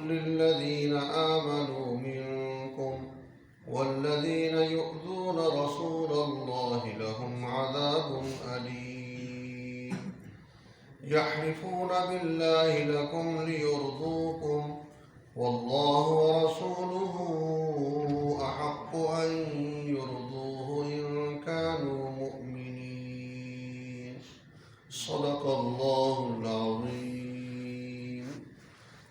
للذين آمنوا منكم والذين يؤذون رسول الله لهم عذاب أليم يحلفون بالله لكم ليرضوكم والله ورسوله أحق أن يرضوه إن كانوا مؤمنين صدق الله العظيم.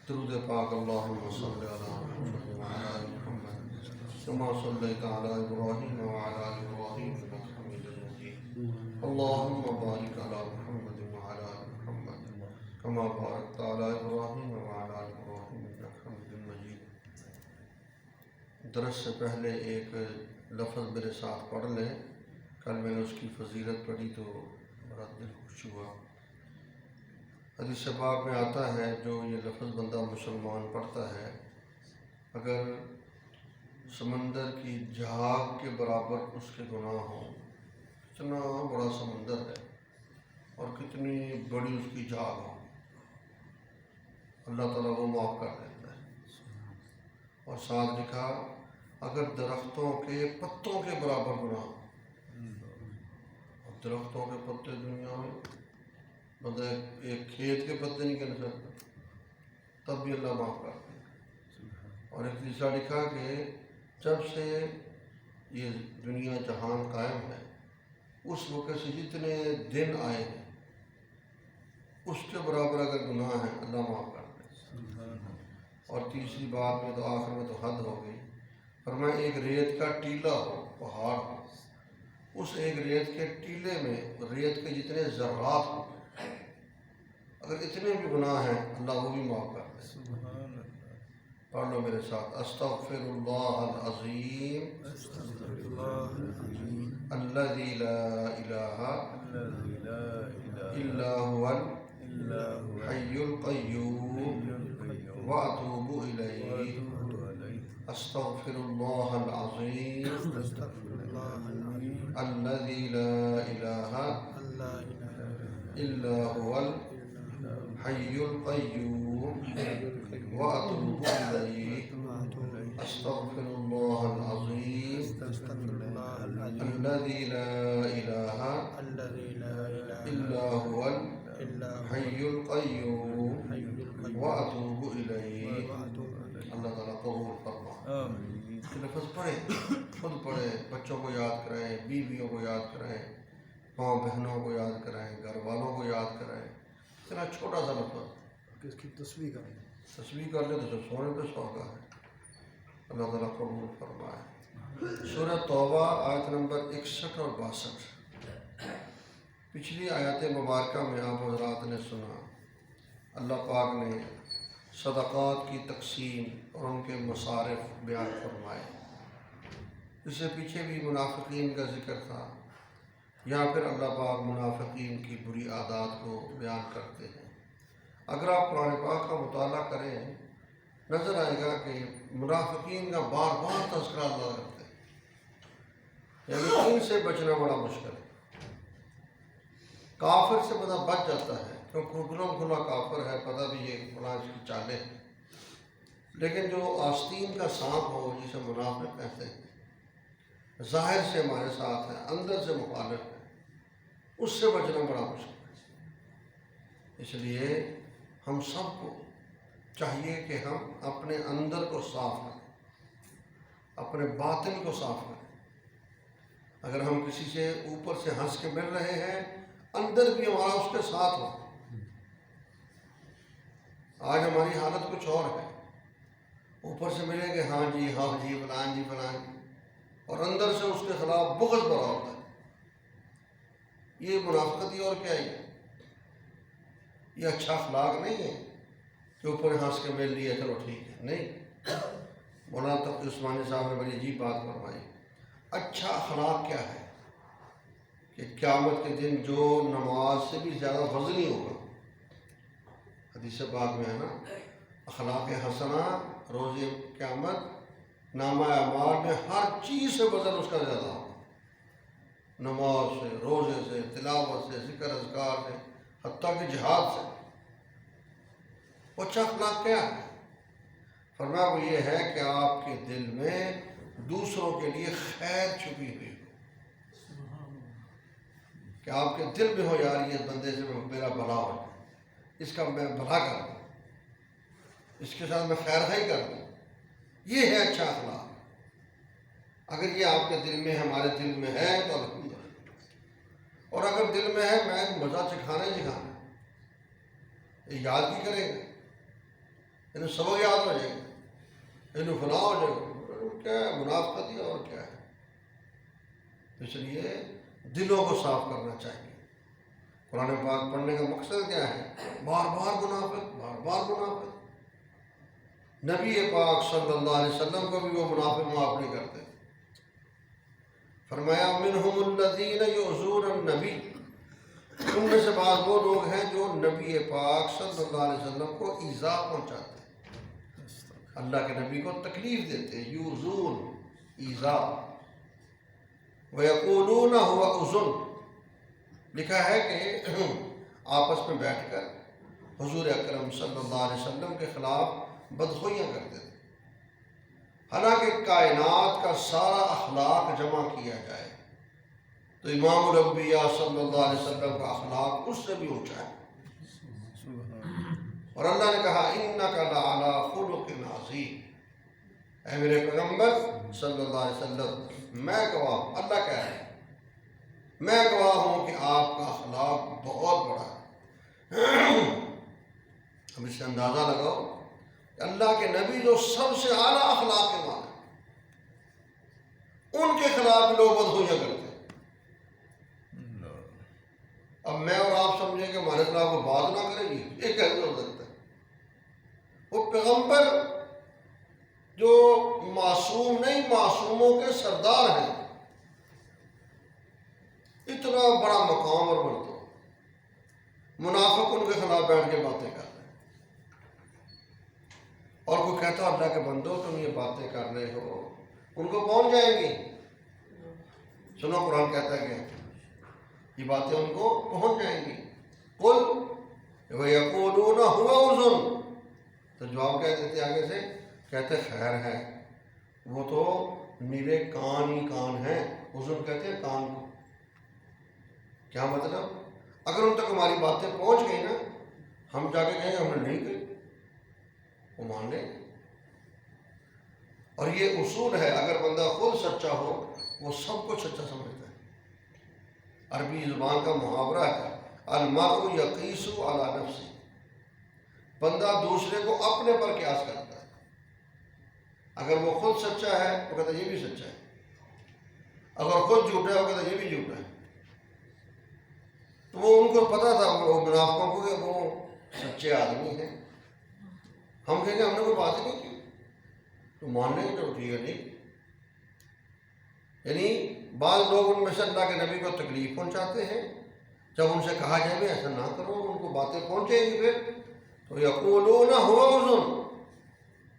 درود پاک اللهم صل على محمد وعلى آل محمد كما صليت على إبراهيم وعلى آل إبراهيم إنك حميد مجيد. اللهم بارك على محمد وعلى آل محمد كما باركت على إبراهيم وعلى آل إبراهيم إنك حميد مجيد. درس سے پہلے ایک لفظ میرے ساتھ پڑھ لیں. کل میں نے اس کی فضیلت پڑھی تو بڑا دل خوش ہوا. حدیث پاک میں آتا ہے جو یہ لفظ بندہ مسلمان پڑھتا ہے اگر سمندر کی جھاگ کے برابر اس کے گناہ ہوں، کتنا بڑا سمندر ہے اور کتنی بڑی اس کی جھاگ ہو، اللہ تعالیٰ وہ معاف کر دیتا ہے. اور ساتھ لکھا اگر درختوں کے پتوں کے برابر گناہ ہو. اب درختوں کے پتے دنیا میں بندہ ایک کھیت کے پتے نہیں گن سکتا تب بھی اللہ معاف کر دے. اور ایک تیسرا لکھا کہ جب سے یہ دنیا جہان قائم ہے اس وقت سے جتنے دن آئے ہیں اس کے برابر اگر گناہ ہیں اللہ معاف کر دے. اور تیسری بات میں تو آخر میں تو حد ہو گئی. فرمایا ایک ریت کا ٹیلا ہو، پہاڑ ہو، اس ایک ریت کے ٹیلے میں ریت کے جتنے ذرات ہوں اگر اتنے بھی گناہ ہیں اللہ وہ بھی معاف کر دے. پڑھ لو میرے ساتھ. استغفر اللہ العظیم الذی لا الہ الا هو الحی القیوم واتوب الیہ. استغفر اللہ العظیم الذی لا الہ الا هو الحی القیوم واتوب الیہ. استغفر اللہ العظیم الذی لا الہ الا هو الحی القیوم واتوب الیہ. اللہ تعالیٰ قبول فرما. لفظ پڑھیں، خود پڑھیں، بچوں کو یاد کرائیں، بیویوں کو یاد کرائیں، ماں بہنوں کو یاد کرائیں، گھر والوں کو یاد کرائیں. اتنا چھوٹا سا لفظ اس کی تصویر کریں، تصویر کر لیں تو سونے پہ سوگا ہے. اللہ تعالیٰ قبول فرمائے. سورہ توبہ آیت نمبر 61 اور 62. پچھلی آیات مبارکہ میں آپ حضرات نے سنا اللہ پاک نے صدقات کی تقسیم اور ان کے مصارف بیان فرمائے. اس سے پیچھے بھی منافقین کا ذکر تھا. یہاں پھر اللہ پاک منافقین کی بری عادات کو بیان کرتے ہیں. اگر آپ قرآن پاک کا مطالعہ کریں نظر آئے گا کہ منافقین کا بار بار تذکرہ اللہ کرتے ہیں. یعنی ان سے بچنا بڑا مشکل ہے. کافر سے بندہ بچ جاتا ہے کیونکہ کھلا کافر ہے، پتہ بھی یہ فلاں اس کی چالیں ہیں. لیکن جو آستین کا سانپ ہو جسے منافق کہتے ہیں، ظاہر سے ہمارے ساتھ ہے اندر سے مخالف ہے، اس سے بچنا بڑا مشکل ہے. اس لیے ہم سب کو چاہیے کہ ہم اپنے اندر کو صاف کریں، اپنے باطن کو صاف کریں. اگر ہم کسی سے اوپر سے ہنس کے مل رہے ہیں اندر بھی ہمارا اس کے ساتھ ہو. آج ہماری حالت کچھ اور ہے، اوپر سے ملیں گے ہاں جی فلان جی اور اندر سے اس کے خلاف بغض بڑا ہوتا ہے. یہ منافقت ہی اور کیا ہے؟ یہ اچھا اخلاق نہیں ہے کہ اوپر ہنس کے مل لیا چلو ٹھیک ہے. نہیں، مولانا تقی عثمانی صاحب نے بڑی عجیب بات فرمائی. اچھا اخلاق کیا ہے کہ قیامت کے دن جو نماز سے بھی زیادہ وزنی ہوگا. حدیث پاک میں ہے نا، اخلاق حسنہ روز قیامت نامہ اعمال میں ہر چیز سے وزن اس کا زیادہ ہوگا. نماز سے، روزے سے، تلاوت سے، ذکر اذکار سے، حتیٰ کہ جہاد سے. اچھا اخلاق کیا ہے؟ فرمایا وہ یہ ہے کہ آپ کے دل میں دوسروں کے لیے خیر چھپی ہوئی ہو، کہ آپ کے دل میں ہو یار یہ بندے سے میرا بھلا ہو جائے، اس کا میں بھلا کر دوں، اس کے ساتھ میں خیر خائی کر دوں، یہ ہے اچھا اخلاق۔ اگر یہ آپ کے دل میں ہمارے دل میں ہے تو الحمدللہ، اور اگر دل میں ہے میں مزہ چکھانا ہی چکھانا، یہ یاد بھی کرے گا، انہیں سبق یاد ہو جائے گا، انہیں فلاں ہو جائے گا، کیا ہے منافقت ہی اور کیا ہے۔ اس لیے دلوں کو صاف کرنا چاہیے۔ قرآن پاک پڑھنے کا مقصد کیا ہے؟ بار بار منافق، بار بار منافق۔ نبی پاک صلی اللہ علیہ وسلم کو بھی وہ منافق معاف نہیں کرتے۔ فرمایا منہم الذین یؤذون النبی، ان میں سے بعض وہ لوگ ہیں جو نبی پاک صلی اللہ علیہ وسلم کو ایذا پہنچاتے ہیں، اللہ کے نبی کو تکلیف دیتے ہیں، یؤذون ایذا، وَيَقُولُونَ هُوَ أُذُنٌ، لکھا ہے کہ آپس میں بیٹھ کر حضور اکرم صلی اللہ علیہ وسلم کے خلاف بدخوئیاں کرتے تھے۔ حالانکہ کائنات کا سارا اخلاق جمع کیا جائے تو امام الانبیاء صلی اللہ علیہ وسلم کا اخلاق اس سے بھی اونچا ہے، اور اللہ نے کہا اِنَّكَ لَعَلَىٰ خُلُقٍ عَظِيمٍ، اے میرے پیغمبر صلی اللہ علیہ وسلم میں گواہ ہوں، اللہ کہہ رہے ہیں میں گواہ ہوں کہ آپ کا اخلاق بہت بڑا ہے۔ اب اس سے اندازہ لگاؤ کہ اللہ کے نبی جو سب سے اعلیٰ اخلاق کے مالک، ان کے خلاف لوگ بدخوئیاں کرتے ہیں۔ اب میں اور آپ سمجھیں کہ ہمارے خلاف وہ بات نہ کرے گی، یہ کیسے ہو سکتا ہے؟ وہ پیغمبر جو معصوم نہیں، معصوموں کے سردار ہیں، اتنا بڑا مقام اور مرتبہ، منافق ان کے خلاف بیٹھ کے باتیں کر رہے ہیں، اور کوئی کہتا اللہ کے بندو تم یہ باتیں کر رہے ہو، ان کو پہنچ جائیں گی۔ سنو قرآن کہتا ہے کہ یہ باتیں ان کو پہنچ جائیں گی۔ قل وَيَقُولُونَ هُوَ أُذُنٌ، تو جواب کہہ دیتے آگے سے، کہتے خیر ہے، وہ تو نیرے کان ہی کان ہیں، اذن کہتے ہیں کان کو۔ کیا مطلب؟ اگر ان تک ہماری باتیں پہنچ گئی نا، ہم جا کے کہیں ہم نے نہیں کہی، وہ مان لیں۔ اور یہ اصول ہے، اگر بندہ خود سچا ہو وہ سب کو سچا سمجھتا ہے۔ عربی زبان کا محاورہ ہے المرء یقیس علی نفسہ، بندہ دوسرے کو اپنے پر قیاس کرتا ہے۔ اگر وہ خود سچا ہے وہ کہتا ہے یہ بھی سچا ہے، اگر خود جھوٹا ہے وہ کہتا ہے یہ بھی جھوٹا ہے۔ تو وہ ان کو پتا تھا، وہ منافقوں کو، کہ وہ سچے آدمی ہیں، ہم کہیں گے ہم نے کوئی بات نہیں کی تو مان لیں گے تو ٹھیک ہے نہیں۔ یعنی بعض لوگ ان میں سے اللہ کے نبی کو تکلیف پہنچاتے ہیں، جب ان سے کہا جائے بھی ایسا نہ کرو، ان کو باتیں پہنچیں گی پھر تو یقولون هو اذن،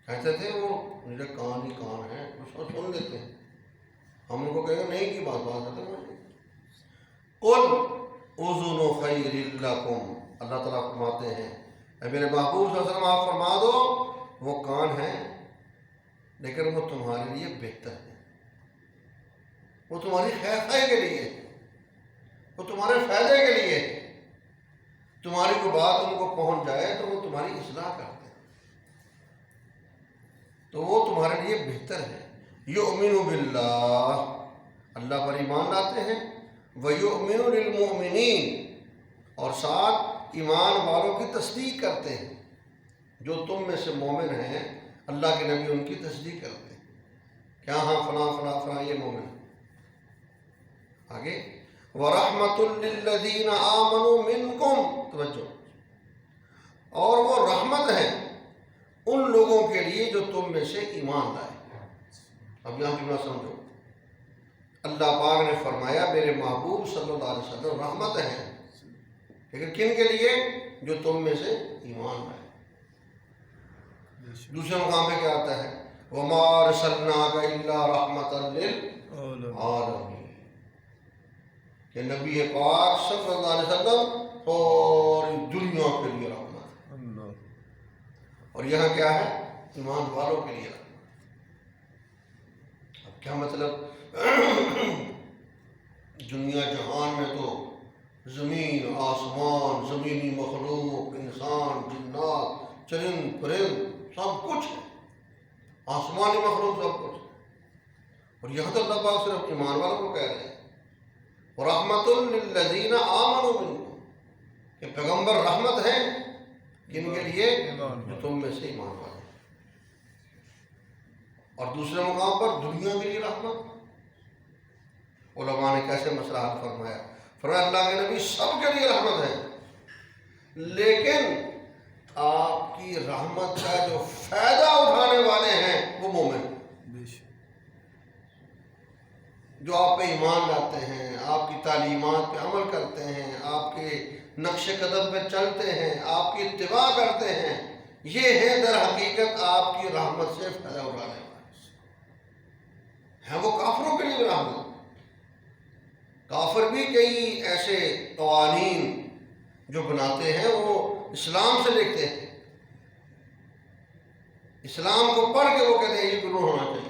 کہتے تھے وہ میرے کان ہی کان ہیں، اس کو سن لیتے ہیں، ہم ان کو کہیں گے نہیں کی بات ختم ہو جائے۔ قل اذن خیر لکم، اللہ تعالیٰ فرماتے ہیں اے میرے محبوب صلی اللہ علیہ وسلم آپ فرما دو وہ کان ہیں لیکن وہ تمہارے لیے بہتر ہے، وہ تمہاری خیر خواہی کے لیے، وہ تمہارے فائدے کے لیے، تمہاری کوئی بات ان کو پہنچ جائے تو وہ تمہاری اصلاح کرتے ہیں، تو وہ تمہارے لیے بہتر ہے۔ یؤمن باللہ، اللہ پر ایمان لاتے ہیں، ویؤمن للمؤمنین، اور ساتھ ایمان والوں کی تصدیق کرتے ہیں، جو تم میں سے مومن ہیں اللہ کے نبی ان کی تصدیق کرتے ہیں کہ ہاں فلاں فلاں فلاں یہ مومن ہے۔ آگے وَرَحْمَةٌ لِّلَّذِينَ آمَنُوا مِنْكُمْ، توجہ، اور وہ رحمت ہے ان لوگوں کے لیے جو تم میں سے ایمان لائے۔ اب یہاں جملہ سمجھو، اللہ پاک نے فرمایا میرے محبوب صلی اللہ علیہ وسلم رحمت ہے، لیکن کن کے لیے؟ جو تم میں سے ایمان لائے۔ دوسرے مقام پہ کیا آتا ہے؟ وَمَا أَرْسَلْنَاكَ إِلَّا رَحْمَةً لِّلْعَالَمِينَ، کہ نبی پاک صلی اللہ علیہ وسلم پوری دنیا کے لیے رحمت ہے۔ اور یہاں کیا ہے؟ ایمان والوں کے لیے رحمت۔ اب کیا مطلب؟ دنیا جہان میں تو زمین آسمان، زمینی مخلوق، انسان، جنات، چرند پرند سب کچھ ہے، آسمانی مخلوق سب کچھ ہے، اور یہاں تو اللہ پاک صرف ایمان والوں کو کہہ رہے ہیں رحمت للذین آمنوا منکم، کہ پیغمبر رحمت ہیں کن کے لیے؟ جو تم میں سے ایمان والے ہیں۔ اور دوسرے مقام پر دنیا کے لیے رحمت، علماء نے کیسے مسئلہ حل فرمایا؟ فرمایا اللہ کے نبی سب کے لیے رحمت ہے، لیکن آپ کی رحمت کا جو فائدہ اٹھانے والے ہیں وہ مومن، جو آپ پہ ایمان لاتے ہیں، آپ کی تعلیمات پہ عمل کرتے ہیں، آپ کے نقش قدم پہ چلتے ہیں، آپ کی اتباع کرتے ہیں، یہ ہے در حقیقت آپ کی رحمت سے فائدہ اٹھانے والے ہیں۔ وہ کافروں کے لیے بھی رحمت، کافر بھی کئی ایسے قوانین جو بناتے ہیں وہ اسلام سے لکھتے ہیں، اسلام کو پڑھ کے وہ کہتے ہیں یہ گناہ ہونا چاہیے۔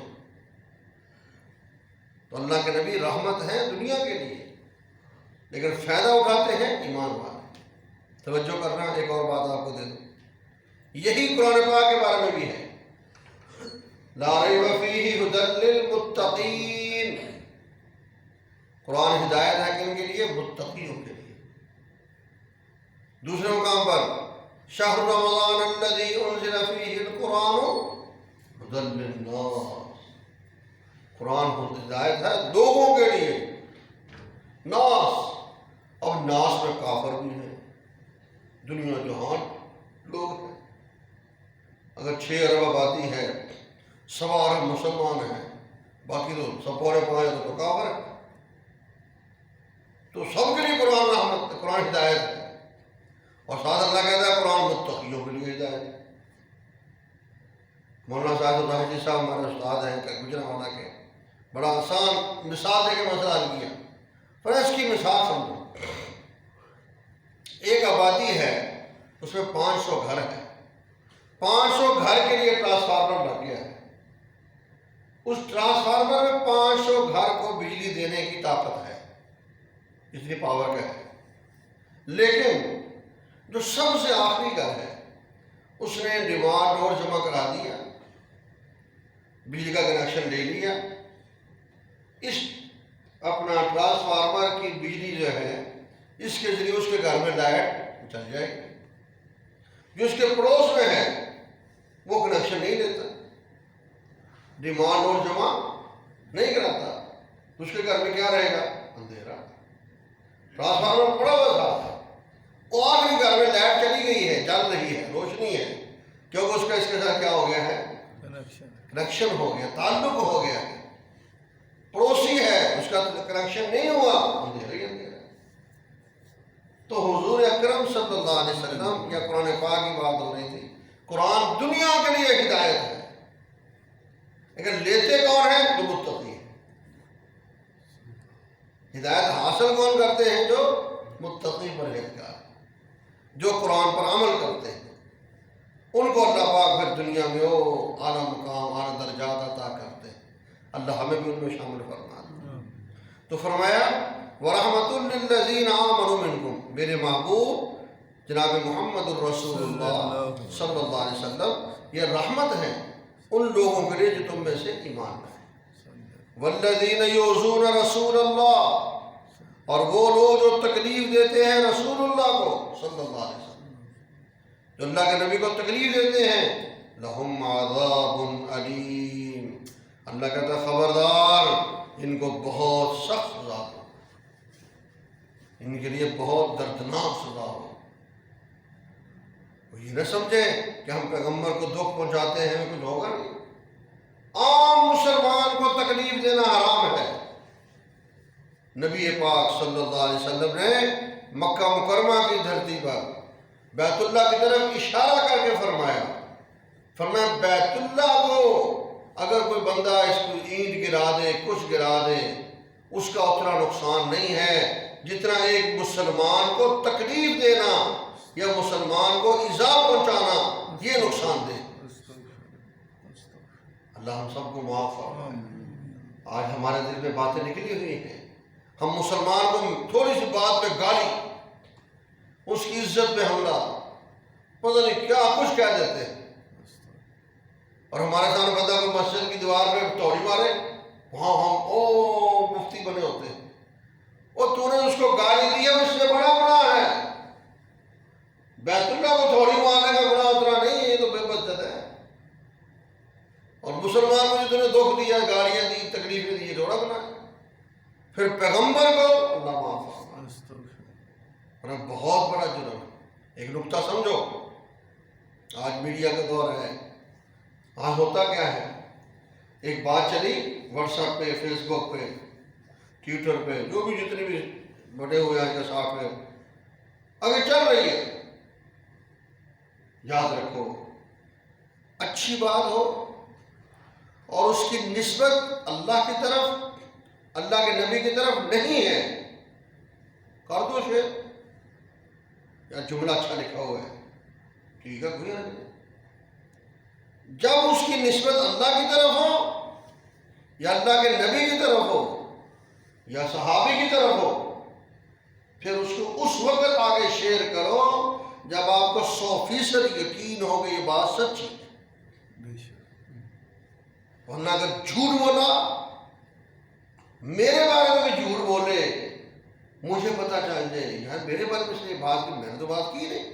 تو اللہ کے نبی رحمت ہے دنیا کے لیے، لیکن فائدہ اٹھاتے ہیں ایمان والے۔ توجہ کرنا، ایک اور بات آپ کو دے دوں، یہی قرآن پاک کے بارے میں بھی ہے، لا ریب فیہ ھدی للمتقین، قرآن ہدایت ہے کن کے لیے؟ متقیوں کے لیے۔ دوسرے مقام پر شہر رمضان الذی انزل فیہ القرآن ھدی للناس، قرآن ہدایت ہے لوگوں کے لیے، ناس، اب ناس میں کافر بھی ہیں، دنیا جہان لوگ ہیں، اگر 6 ارب آبادی ہے، 1.25 ارب مسلمان ہیں، باقی تو 4.5 ارب تو کافر ہے، تو سب کے لیے قرآن رحمت، قرآن ہدایت ہے، اور ساتھ اللہ کہتا ہے قرآن متقیوں کے لیے ہدایت ہے۔ مولانا صاحب الرحمت صاحب ہمارے استاد ہیں گجرانوالہ کے، بڑا آسان مثال دے کے مسئلہ حل کیا۔ فرض کی مثال سمجھو، ایک آبادی ہے، اس میں 500 گھر ہیں، 500 گھر کے لیے ٹرانسفارمر لگ گیا ہے، اس ٹرانسفارمر میں 500 گھر کو بجلی دینے کی طاقت ہے، اتنی پاور کا ہے، لیکن جو سب سے آخری گھر ہے اس نے ڈیمانڈ اور جمع کرا دیا، بجلی کا کنیکشن لے لیا، اس اپنا ٹرانسفارمر کی بجلی جو ہے اس کے ذریعے اس کے گھر میں لائٹ چل جائے گی، جو اس کے پڑوس میں ہے وہ کنیکشن نہیں لیتا، ڈیمانڈ اور جمع نہیں کراتا، تو اس کے گھر میں کیا رہے گا؟ اندھیرا، ٹرانسفارمر پڑا ہوا تھا، وہ آخری گھر میں لائٹ چلی گئی ہے، جل رہی ہے، روشنی ہے، کیونکہ اس کا اس کے ساتھ کیا ہو گیا ہے؟ کنیکشن ہو گیا، تعلق ہو گیا ہے، پڑوسی ہے، اس کا کنیکشن نہیں ہوا، اندھیرا ہی اندھیرا۔ تو حضور اکرم صلی اللہ علیہ وسلم یا قرآن پاک کی بات ہو رہی تھی، قرآن دنیا کے لیے ہدایت ہے، لیکن لیتے کون ہیں؟ جو متقی ہیں۔ ہدایت حاصل کون کرتے ہیں؟ جو متقی پرہیزگار، جو قرآن پر عمل کرتے ہیں، ان کو اللہ پاک پھر دنیا میں اعلیٰ مقام، اعلیٰ درجات عطا کرتے ہیں۔ اللہ ہمیں بھی ان میں شامل فرما دے۔ تو فرمایا وَرَحْمَةٌ لِّلَّذِينَ آمَنُوا مِنْكُمْ، میرے محبوب جناب محمد الرسول اللہ صلی اللہ علیہ وسلم یہ رحمت ہے ان لوگوں کے لیے جو تم میں سے ایمان لائے۔ وَالَّذِينَ يُؤْذُونَ رَسُولَ اللَّهِ، اور وہ لوگ جو تکلیف دیتے ہیں رسول اللہ کو صلی اللہ علیہ وسلم، جو اللہ کے نبی کو تکلیف دیتے ہیں، لَهُمْ عَذَابٌ أَلِيمٌ، اللہ کہتا ہے خبردار ان کو بہت سخت سزا ہو، ان کے لیے بہت دردناک سزا ہو۔ وہ یہ نہ سمجھیں کہ ہم پیغمبر کو دکھ پہنچاتے ہیں ہمیں کچھ ہوگا نہیں، عام مسلمان کو تکلیف دینا حرام ہے۔ نبی پاک صلی اللہ علیہ وسلم نے مکہ مکرمہ کی دھرتی پر بیت اللہ کی طرف اشارہ کر کے فرمایا بیت اللہ کو اگر کوئی بندہ اس کو اینٹ گرا دے، کچھ گرا دے، اس کا اتنا نقصان نہیں ہے جتنا ایک مسلمان کو تکلیف دینا یا مسلمان کو ایذا پہنچانا یہ نقصان دے۔ اللہ ہم سب کو معاف فرمائے۔ آج ہمارے دل میں باتیں نکلی ہوئی ہیں، ہم مسلمان کو تھوڑی سی بات پہ گالی، اس کی عزت پہ حملہ، پتہ نہیں کیا کچھ کہہ دیتے ہیں، اور ہمارے سامنے بندہ کوئی مسجد کی دیوار پہ توڑی مارے، وہاں ہم او مفتی بنے ہوتے ہیں، اور تو نے اس کو گالی دی ہے، اس سے بڑا گناہ ہے۔ بیت اللہ کو تھوڑی مارنے کا گناہ اتنا نہیں ہے، یہ تو بے بدت ہے۔ اور مسلمان کو جو نے دکھ دیا، گالیاں دی، تکلیفیں دی، یہ تھوڑا گناہ ہے۔ پھر پیغمبر کو اللہ معاف فرمائے، اور بہت بڑا جرم ہے۔ ایک نکتہ سمجھو، آج میڈیا کا دور ہے، آج ہوتا کیا ہے، ایک بات چلی واٹس ایپ پہ، فیس بک پہ، ٹویٹر پہ، جو بھی جتنے بھی بڑے ہوئے ہیں کساف پہ اگر چل رہی ہے، یاد رکھو اچھی بات ہو اور اس کی نسبت اللہ کی طرف، اللہ کے نبی کی طرف نہیں ہے، کر دو شیئر، یا جملہ اچھا لکھا ہوا ہے، ٹھیک ہے کوئی نہیں۔ جب اس کی نسبت اللہ کی طرف ہو یا اللہ کے نبی کی طرف ہو یا صحابی کی طرف ہو، پھر اس کو اس وقت آگے شیئر کرو جب آپ کو 100% یقین ہو کہ یہ بات سچی ہے۔ ورنہ اگر جھوٹ بولا، میرے بارے میں بھی جھوٹ بولے، مجھے پتا چل جائے یار میرے بارے میں سے یہ بات کی، میں نے تو بات کی نہیں،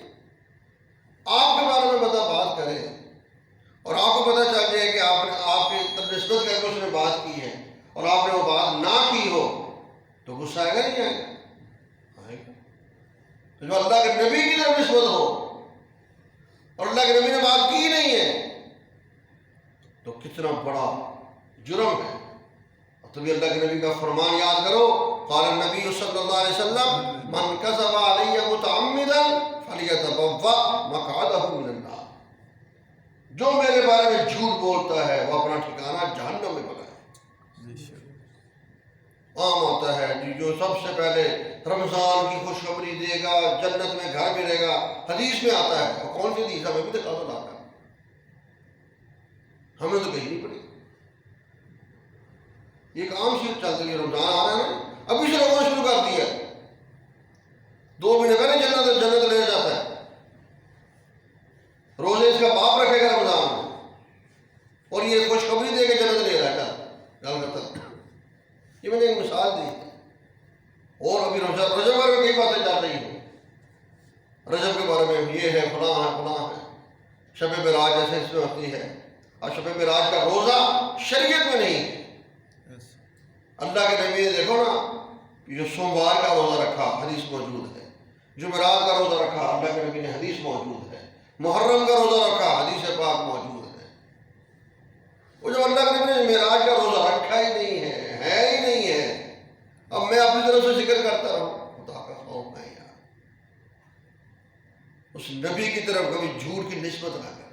آپ کے بارے میں بتا بات کرے، اور آپ کو پتا چل جائے کہ آپ کی نسبت کر کے اس نے بات کی ہے اور آپ نے وہ بات نہ کی ہو، تو غصہ آئے گا نہیں آئے گا؟ آئے گا۔ تو جو اللہ کے نبی کی طرف نسبت ہو اور اللہ کے نبی نے بات کی نہیں ہے، تو کتنا بڑا جرم ہے۔ اور تبھی اللہ کے نبی کا فرمان یاد کرو، قال النبی صلی اللہ علیہ وسلم من کذب علی متعمدا فلیتبوأ مقعدہ من النار، جو میرے بارے میں جھوٹ بولتا ہے وہ اپنا ٹھکانہ جہنم میں بنائے۔ عام ہوتا ہے جی جو سب سے پہلے رمضان کی خوشخبری دے گا جنت میں گھر ملے گا، حدیث میں آتا ہے، اور کون سی حدیث ہمیں بھی دکھا دو لا کر، ہمیں تو کہیں نہیں پڑی، یہ ایک عام چیز چلتی ہے، رمضان آ رہا ہے نا، ابھی سے لوگوں نے شروع کر دیا ہے، 2 مہینے پہلے جنت لے جاتا ہے، روزے اس کا باپ رکھے گا رمضان میں، اور یہ خوشخبری دے کے جنت لے رہتا ہے، گل کرتا۔ یہ میں نے ایک مثال دی ہے، اور ابھی رجب بارے میں کئی باتیں چل رہی ہیں، رجب کے بارے میں یہ ہے، فلاں ہے، فلاں ہے، شب معراج جیسے اس میں ہوتی ہے، اور شب معراج کا روزہ شریعت میں نہیں ہے۔ اللہ کے نبی نے دیکھو نا، جو سوموار کا روزہ رکھا حدیث موجود ہے، جمعرات کا روزہ رکھا اللہ کے نبی نے حدیث موجود ہے، محرم کا روزہ رکھا حدیث پاک موجود ہے۔ وہ جو اللہ کے نبی نے معراج کا روزہ رکھا ہی نہیں ہے ہی نہیں ہے، اب میں اپنی طرف سے ذکر کرتا رہوں، خدا کا خوف ہے یار، اس نبی کی طرف کبھی جھوٹ کی نسبت نہ کر۔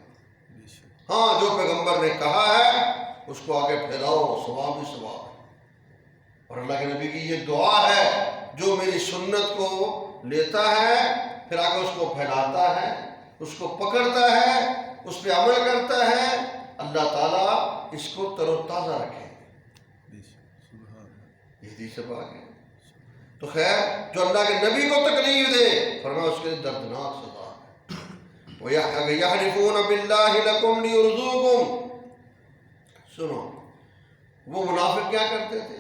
ہاں جو پیغمبر نے کہا ہے اس کو آگے پھیلاؤ، ثواب ہی ثواب ہے۔ اور اللہ کے نبی کی یہ دعا ہے، جو میری سنت کو لیتا ہے پھر آگے اس کو پھیلاتا ہے، اس کو پکڑتا ہے، اس پہ عمل کرتا ہے، اللہ تعالیٰ اس کو تر و تازہ رکھے۔ یہ حدیث پاک ہے۔ تو خیر جو اللہ کے نبی کو تکلیف دے، فرمایا اس کے لیے دردناک سزا ہے۔ وَيَحْلِفُونَ بِاللَّهِ لَكُمْ لِيُرْضُوكُمْ، سنو وہ منافق کیا کرتے تھے،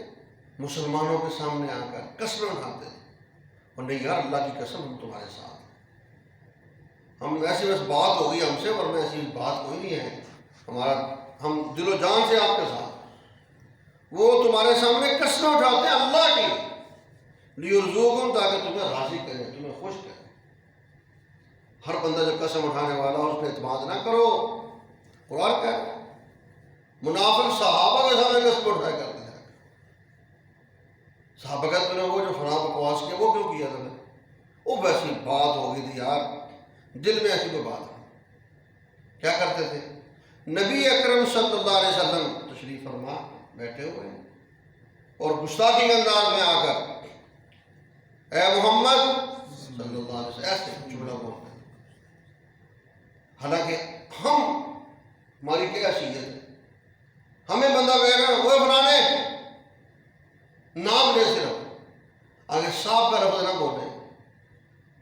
مسلمانوں کے سامنے آ کر قسمیں اٹھاتے تھے، اور نہیں یار اللہ کی قسم ہم تمہارے ساتھ ہیں، ہم ایسی بس بات ہوگی ہم سے، ورنہ ایسی بات کوئی نہیں ہے، ہم دل و جان سے آپ کے ساتھ۔ وہ تمہارے سامنے قسمیں اٹھاتے ہیں اللہ کی، لیرزوکم، تاکہ تمہیں راضی کریں، تمہیں خوش کریں۔ ہر بندہ جو قسم اٹھانے والا اس پہ اعتماد نہ کرو، قرآن کہہ رہا ہے، منافق صحابہ کے سامنے قسم اٹھایا کرتے ہیں، صحابہ کہتے ہیں وہ جو فلاں بکواس کیا وہ کیوں کیا تھا، وہ ویسی بات ہو گئی تھی یار، دل میں ایسی کوئی بات ہے۔ کیا کرتے تھے، نبی اکرم صلی اللہ علیہ وسلم تشریف فرما بیٹھے ہوئے ہیں، اور گستاخی کے انداز میں آ کر اے محمد صلی اللہ علیہ وسلم ایسے جملہ بولتے ہیں، حالانکہ ہماری کیا حیثیت ہے، ہمیں بندہ کہے گا وہ فلانے نام لے صرف آگے صاحب کا لفظ نہ بولے،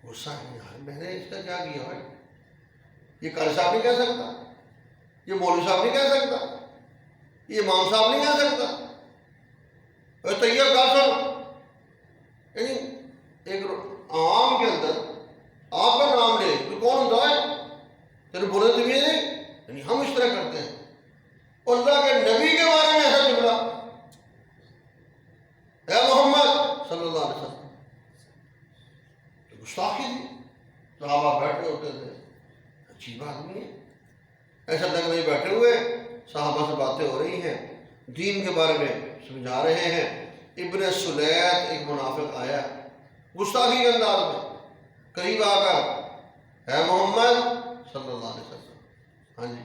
غصہ نہیں یار میں نے اس کا کیا کیا ہے؟ یہ قاری صاحب نہیں کہہ سکتا، یہ مولوی صاحب نہیں کہہ سکتا، یہ امام صاحب نہیں کہہ سکتا، اے طیب کا سن، یعنی ایک عوام کے اندر آپ کا نام لے تو کون ہوتا ہے تیرے بولے تو بھی نہیں، یعنی ہم اس طرح کرتے ہیں۔ اور اللہ کے نبی کے بارے میں ایسا جملہ، اے محمد صلی اللہ علیہ وسلم، گستاخی تھی۔ صحابہ بیٹھے ہوتے تھے، عجیب آدمی ہے، ایسا لگ نہیں بیٹھے ہوئے صحابہ سے باتیں ہو رہی ہیں، دین کے بارے میں سمجھا رہے ہیں۔ ابن سلیت ایک منافق آیا گستاخی کے انداز میں، قریب آ کر اے محمد صلی اللہ علیہ وسلم، ہاں جی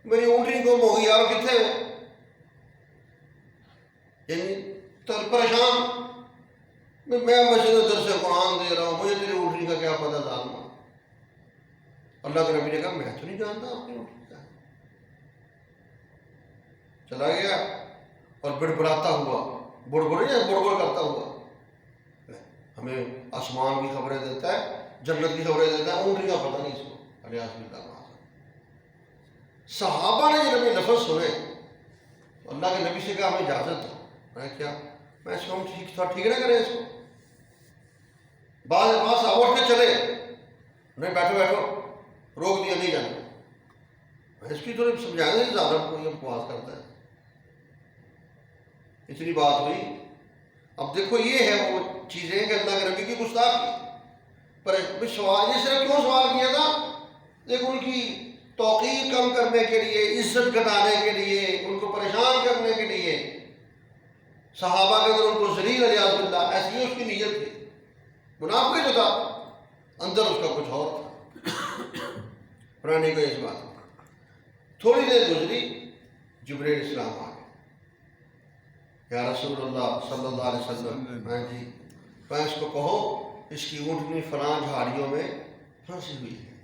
میری اونٹنی گم ہو گئی یار کتنے ہو؟ یعنی پریشان، میں مسجد درس قرآن دے رہا ہوں، مجھے تیری اونٹنی کا کیا پتہ ظالما۔ اللہ کے نبی نے کہا میں تو نہیں جانتا آپ کی اونٹنی کا، چلا گیا اور بڑبڑاتا ہوا، بڑ کرتا ہوا، ہمیں آسمان کی خبریں دیتا ہے، جنت کی خبریں دیتا ہے، اونٹنی کا پتہ نہیں اس کو، الیاذ باللہ۔ صحابہ نے جب یہ لفظ سنے تو اللہ کے نبی سے کہا ہمیں اجازت دو۔ میں کیا میں اس کو ہم ٹھیک نہ کریں اس کو؟ بعض صاحب اٹھ کے چلے، نہیں بیٹھو روک دیا، نہیں جانا۔ میں اس کی تھوڑی سمجھایا نہیں، زیادہ کو یہ بکواس کرتا ہے، اتنی بات ہوئی۔ اب دیکھو یہ ہے وہ چیزیں کہ اللہ کے نبی کی گستاخی پر سوال، یہ صرف کیوں سوال کیا تھا؟ دیکھو ان کی توقیر کم کرنے کے لیے، عزت گھٹانے کے لیے، ان کو پریشان کرنے کے لیے، صحابہ کے اندر ان کو ذلیل الیاذ باللہ، ایسی اس کی نیت تھی۔ منافق جو تھا اندر اس کا کچھ اور تھا، پرانی کو اس بات۔ تھوڑی دیر گزری، جبرائیل السلام آ گئے، یا رسول اللہ صلی اللہ علیہ وسلم، ہاں جی میں اس کو کہو اس کی اونٹنی فلاں جھاڑیوں میں پھنسی ہوئی ہے،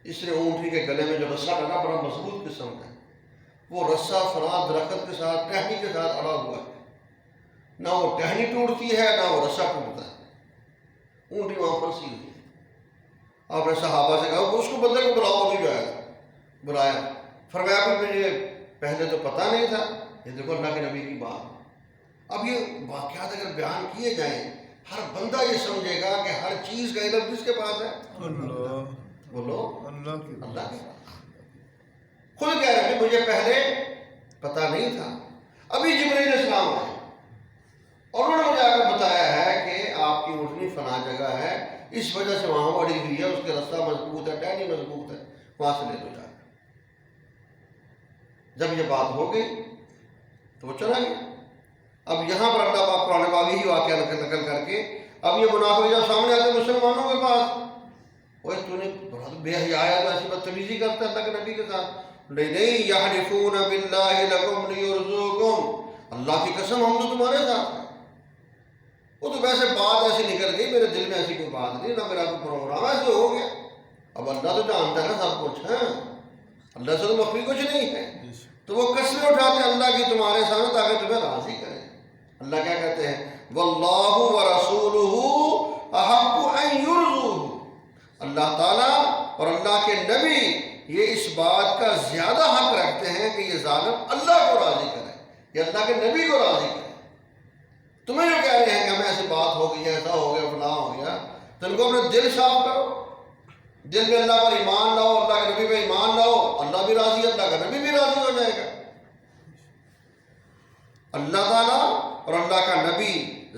اس نے اونٹنی کے گلے میں جو رسہ ڈالا بڑا مضبوط قسم کا ہے، وہ رسہ فلاں درخت کے ساتھ ٹہنی کے ساتھ اڑا ہوا ہے، نہ وہ ٹہنی ٹوٹتی ہے نہ وہ رسہ ٹوٹتا ہے، اونٹنی وہاں پھنسی ہوئی ہے۔ آپ نے صحابہ سے کہا اس کو بندے کو بلاؤ، ابھی جو آیا تھا بلایا، فرمایا کہ مجھے پہلے تو پتہ نہیں تھا، یہ دیکھو اللہ کے نبی کی بات۔ اب یہ واقعات اگر بیان کیے جائیں ہر بندہ یہ سمجھے گا کہ ہر چیز کا علم کس کے پاس ہے؟ اللہ، بولو اللہ کے پاس۔ خود کہہ رہے ہیں مجھے پہلے پتہ نہیں تھا، ابھی جبرائیل السلام آئے اور انہوں نے مجھے آ کر بتایا ہے کہ آپ کی اونٹنی فلاں جگہ ہے، اس وجہ سے وہاں اڑی ہوئی ہے، اس کے رستہ مضبوط ہے، ٹہنی مضبوط ہے، وہاں سے لے لو جا کر۔ جب یہ بات ہو گئی تو وہ چلا گیا۔ اب یہاں پر اللہ پاک قرآن پاک ہی واقعہ نقل کر کے اب یہ منافق جب سامنے آتے ہیں مسلمانوں کے پاس، وہ تو نے بڑا بے حیا ہے، تو ایسی بدتمیزی کرتا ہے اللہ کے نبی کے ساتھ۔ نہیں یحلفون باللہ لکم لیرزوکم، اللہ کی قسم ہم تو تمہارے ساتھ ہیں۔ وہ تو ویسے بات ایسی نکل گئی، میرے دل میں ایسی کوئی بات نہیں، نہ میرا کوئی پروگرام ایسے ہو گیا۔ اب اللہ تو جانتا ہے نا سب کچھ ہے، اللہ سے تو مخفی کچھ نہیں ہے، تو وہ قسمیں اٹھاتے ہیں اللہ کی تمہارے سامنے تاکہ تمہیں راضی کریں۔ اللہ کیا کہتے ہیں؟ واللہ ورسولہ احق ان یرضوہ، اللہ تعالیٰ اور اللہ کے نبی یہ اس بات کا زیادہ حق رکھتے ہیں کہ یہ ظالم اللہ کو راضی کرے، یہ اللہ کے نبی کو راضی کرے۔ تمہیں جو کہہ رہے ہیں کہ ہمیں ایسی بات ہو گئی، ایسا ہو گیا، فلاں ہو گیا، تو ان کو اپنے دل صاف کرو، دل میں اللہ پر ایمان لاؤ، اللہ کے نبی پر ایمان لاؤ، اللہ بھی راضی ہے، اللہ کا نبی بھی راضی ہو جائے گا۔ اللہ تعالیٰ اور اللہ کا نبی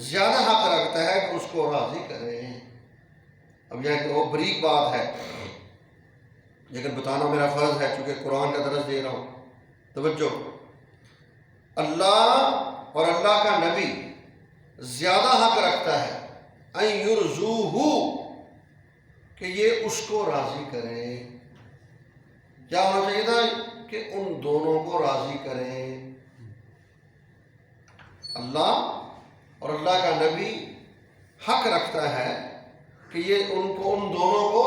زیادہ حق رکھتا ہے کہ اس کو راضی کریں۔ اب یہ ایک بہت بریک بات ہے لیکن بتانا میرا فرض ہے چونکہ قرآن کا درس دے رہا ہوں، توجہ۔ اللہ اور اللہ کا نبی زیادہ حق رکھتا ہے ان یرضوہ، کہ یہ اس کو راضی کریں۔ کیا ہونا چاہیے تھا؟ کہ ان دونوں کو راضی کریں۔ اللہ اور اللہ کا نبی حق رکھتا ہے کہ یہ ان دونوں کو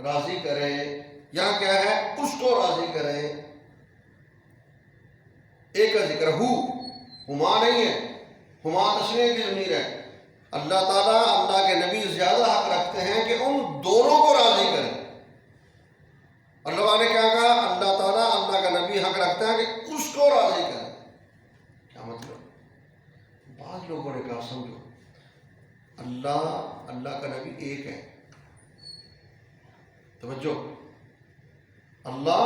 راضی کرے۔ یہاں کیا ہے؟ اس کو راضی کریں۔ ایک کا ذکر ہو، ہما نہیں ہے، ہما تسنیہ کی ضمیر ہے۔ اللہ تعالیٰ، اللہ کے نبی زیادہ حق رکھتے ہیں کہ ان دونوں کو راضی کریں۔ اللہ نے کیا کہا؟ اللہ تعالیٰ، اللہ کا نبی حق رکھتا ہے کہ اس کو راضی کریں۔ کیا مطلب؟ بعض لوگوں نے کہا سمجھو، اللہ کا نبی ایک ہے، توجہ، اللہ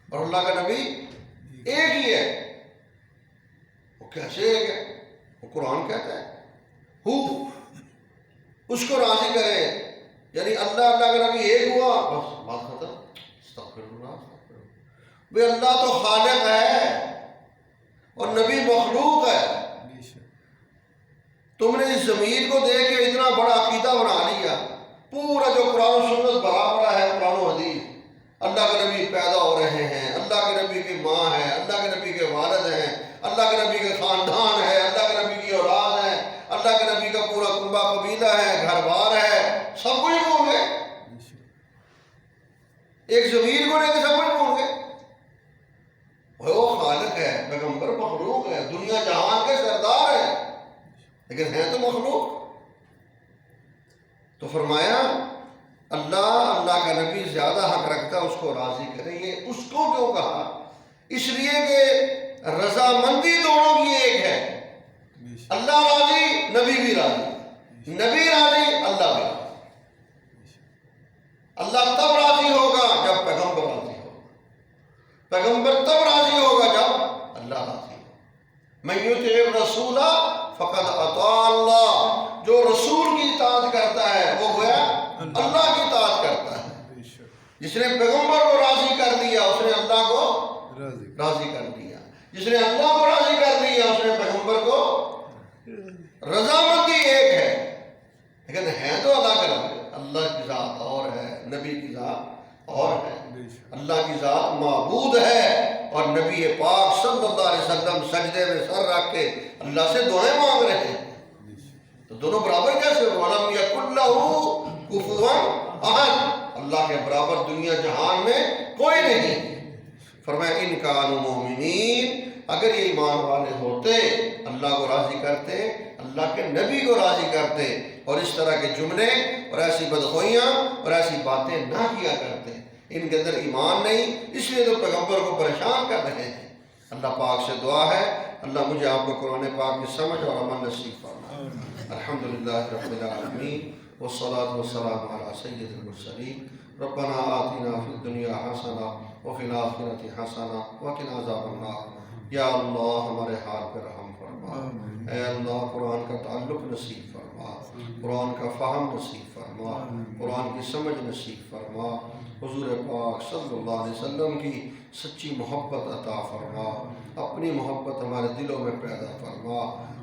اور اللہ کا نبی ایک ہی ہے۔ وہ کیسے ایک ہے؟ وہ قرآن کہتا ہے ہو، اس کو راضی کرے، یعنی اللہ کا نبی ایک ہوا، بس بات ختم۔ استغفر اللہ، استغفر اللہ۔ بھئی اللہ تو خالق ہے اور نبی مخلوق ہے۔ تم نے اس ضمیر کو دیکھ کے اتنا بڑا عقیدہ بنا لیا، پورا جو قرآن و سنت بھرا پڑا ہے، قرآن و حدیث، اللہ کے نبی پیدا ہو رہے ہیں، اللہ کے نبی کی ماں ہے، اللہ کے نبی کے والد ہیں، اللہ کے نبی کے خاندان ہے، اللہ کے نبی کی اولاد ہے، اللہ کے نبی کا پورا کنبہ قبیلہ ہے، گھر بار ہے، سب کچھ بھول گئے۔ ایک ضمیر کو لے کے سب کچھ بھول گئے۔ وہ خالق ہے، پیغمبر مخلوق ہے، دنیا جہان کے سردار ہیں، لیکن ہیں تو مخلوق۔ تو فرمایا اللہ کا نبی زیادہ حق رکھتا ہے اس کو راضی کرے۔ یہ اس کو کیوں کہا؟ اس لیے کہ رضامندی دونوں کی ایک ہے۔ اللہ راضی، نبی بھی راضی، نبی راضی، اللہ بھی راضی۔ اللہ تب راضی ہوگا جب پیغمبر راضی ہوگا، پیغمبر تب راضی ہوگا جب اللہ راضی ہوگا۔ من یطع الرسول فقد اطاع اللہ، جو رسول کی اطاعت کرتا ہے وہ گویا اللہ کی اطاعت کرتا ہے۔ جس نے پیغمبر کو راضی کر دیا اس نے اللہ کو راضی کر دیا، جس نے اللہ کو راضی کر دیا اس نے پیغمبر کو۔ رضامندی ایک ہے لیکن ہے تو الگ الگ۔ اللہ کی ذات اور ہے، نبی کی ذات اور ہے۔ اللہ کی ذات معبود ہے اور نبی پاک صلی اللہ علیہ وسلم سجدے میں سر رکھ کے اللہ سے دعائیں مانگ رہے ہیں، تو دونوں برابر کیسے ہو؟ وَلَمْ يَكُنْ لَهُ كُفُوًا أَحَدٌ، اللہ کے برابر دنیا جہان میں کوئی نہیں۔ فرمایا ان كانوا مؤمنین، اگر یہ ایمان والے ہوتے، اللہ کو راضی کرتے، اللہ کے نبی کو راضی کرتے، اور اس طرح کے جملے اور ایسی بدخوئیاں اور ایسی باتیں نہ کیا کرتے۔ ان کے اندر ایمان نہیں، اس لیے تو پیغمبر کو پریشان کر رہے ہیں۔ اللہ پاک سے دعا ہے اللہ مجھے آپ کو قرآن پاک کی سمجھ اور عمل نصیب فرمائے۔ الحمدللہ رب العالمین والصلاة والسلام علی سید المرسلین۔ ربنا آتنا فی الدنیا حسنہ وفی الآخرۃ حسنہ وقنا عذاب النار۔ یا اللہ ہمارے حال پہ رحم فرما، اے اللہ قرآن کا تعلق نصیب فرما، قرآن کا فہم نصیب فرما، قرآن کی سمجھ نصیب فرما، حضور پاک صلی اللہ علیہ وسلم کی سچی محبت عطا فرما، اپنی محبت ہمارے دلوں میں پیدا فرما،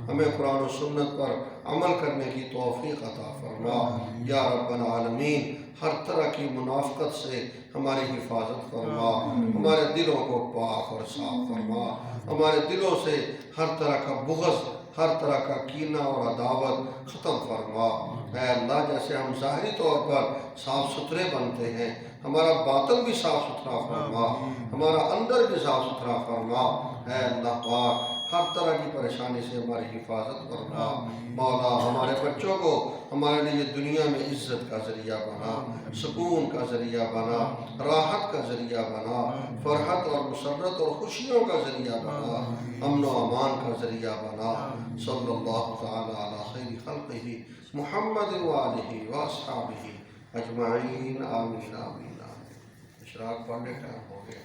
ہمیں قرآن و سنت پر عمل کرنے کی توفیق عطا فرما۔ یا رب العالمین ہر طرح کی منافقت سے ہماری حفاظت فرما، ہمارے دلوں کو پاک اور صاف فرما، ہمارے دلوں سے ہر طرح کا بغض، ہر طرح کا کینہ اور عداوت ختم فرما۔ اے اللہ جیسے ہم ظاہری طور پر صاف ستھرے بنتے ہیں، ہمارا باطن بھی صاف ستھرا فرما، ہمارا اندر بھی صاف ستھرا فرما۔ اے اللہ پاک ہر طرح کی پریشانی سے ہماری حفاظت فرما۔ مولا ہمارے بچوں کو ہمارے لیے دنیا میں عزت کا ذریعہ بنا، سکون کا ذریعہ بنا، راحت کا ذریعہ بنا، فرحت اور مسرت اور خوشیوں کا ذریعہ بنا، امن و امان کا ذریعہ بنا۔ صلی اللہ تعالی علی خیر خلقہ محمد وآلہ واصحابہ اجمعین، آمین آمین آمین۔ اشراق پڑھنے کا ہو گیا۔